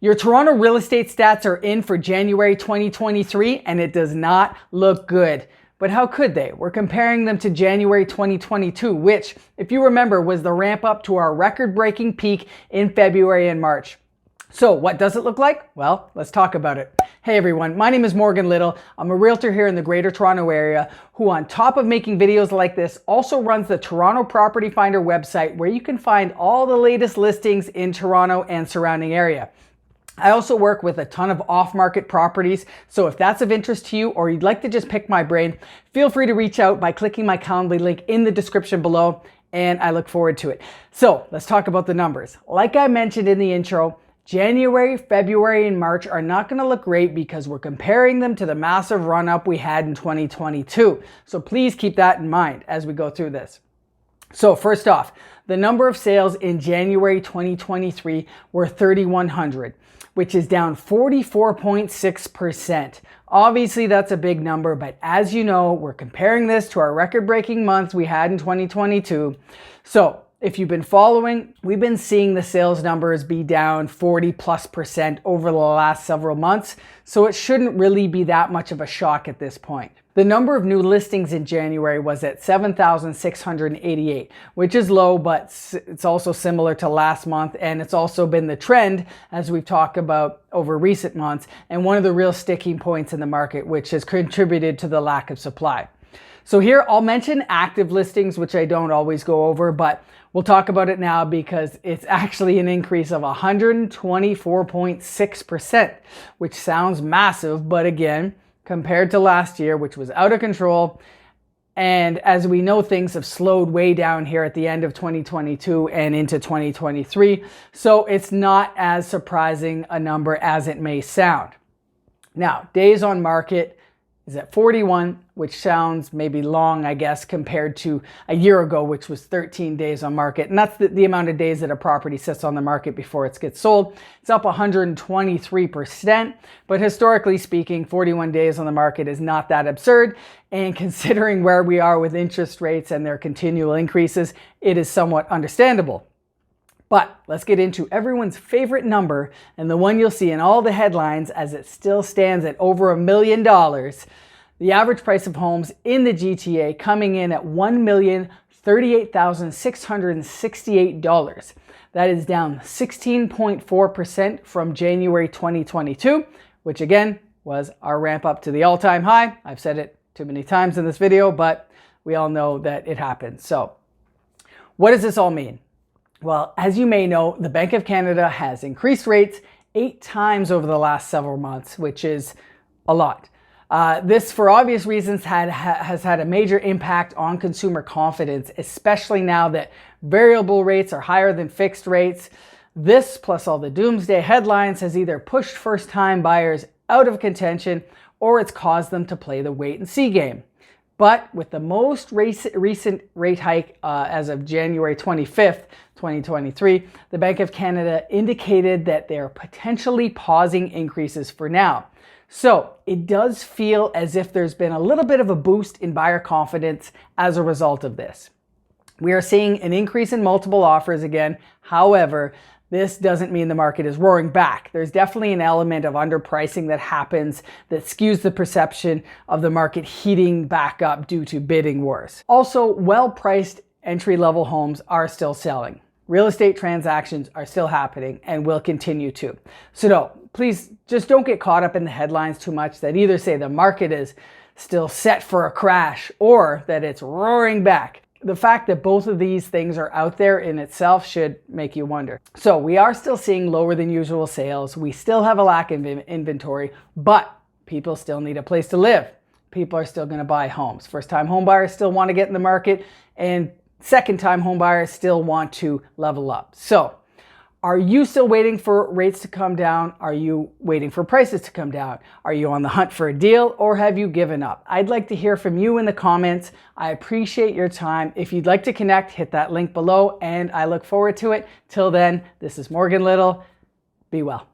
Your Toronto real estate stats are in for January 2023, and it does not look good. But how could they? We're comparing them to January 2022, which, if you remember, was the ramp up to our record-breaking peak in February and March. So what does it look like? Well, let's talk about it. Hey everyone, my name is Morgan Little. I'm a realtor here in the Greater Toronto Area who, on top of making videos like this, also runs the Toronto Property Finder website where you can find all the latest listings in Toronto and surrounding area. I also work with a ton of off-market properties, so if that's of interest to you or you'd like to just pick my brain, feel free to reach out by clicking my Calendly link in the description below, and I look forward to it. So let's talk about the numbers. Like I mentioned in the intro, January, February, and March are not going to look great because we're comparing them to the massive run-up we had in 2022. So please keep that in mind as we go through this. So first off, the number of sales in January 2023 were 3,100, which is down 44.6%. Obviously, that's a big number, but as you know, we're comparing this to our record-breaking months we had in 2022. So if you've been following, we've been seeing the sales numbers be down 40+% over the last several months, so it shouldn't really be that much of a shock at this point. The number of new listings in January was at 7,688, which is low, but it's also similar to last month, and it's also been the trend as we've talked about over recent months, and one of the real sticking points in the market, which has contributed to the lack of supply. So here I'll mention active listings, which I don't always go over, but we'll talk about it now because it's actually an increase of 124.6%, which sounds massive, but again, compared to last year, which was out of control. And as we know, things have slowed way down here at the end of 2022 and into 2023. So it's not as surprising a number as it may sound. Now, days on market is at 41, which sounds maybe long, I guess, compared to a year ago, which was 13 days on market. And that's the amount of days that a property sits on the market before it gets sold. It's up 123%, but historically speaking, 41 days on the market is not that absurd. And considering where we are with interest rates and their continual increases, it is somewhat understandable. But let's get into everyone's favorite number and the one you'll see in all the headlines as it still stands at over $1 million. The average price of homes in the GTA coming in at $1,038,668. That is down 16.4% from January 2022, which again was our ramp up to the all-time high. I've said it too many times in this video, but we all know that it happened. So what does this all mean? Well, as you may know, the Bank of Canada has increased rates 8 times over the last several months, which is a lot. This, for obvious reasons, has had a major impact on consumer confidence, especially now that variable rates are higher than fixed rates. This, plus all the doomsday headlines, has either pushed first-time buyers out of contention or it's caused them to play the wait-and-see game. But with the most recent rate hike as of January 25th, 2023, the Bank of Canada indicated that they're potentially pausing increases for now. So it does feel as if there's been a little bit of a boost in buyer confidence as a result of this. We are seeing an increase in multiple offers again. However, this doesn't mean the market is roaring back. There's definitely an element of underpricing that happens that skews the perception of the market heating back up due to bidding wars. Also, well-priced entry-level homes are still selling. Real estate transactions are still happening and will continue to. So no, please just don't get caught up in the headlines too much that either say the market is still set for a crash or that it's roaring back. The fact that both of these things are out there in itself should make you wonder. So we are still seeing lower than usual sales. We still have a lack of inventory, but people still need a place to live. People are still going to buy homes. First-time home buyers still want to get in the market, and second-time home buyers still want to level up. So are you still waiting for rates to come down? Are you waiting for prices to come down? Are you on the hunt for a deal, or have you given up? I'd like to hear from you in the comments. I appreciate your time. If you'd like to connect, hit that link below, and I look forward to it. Till then, this is Morgan Little. Be well.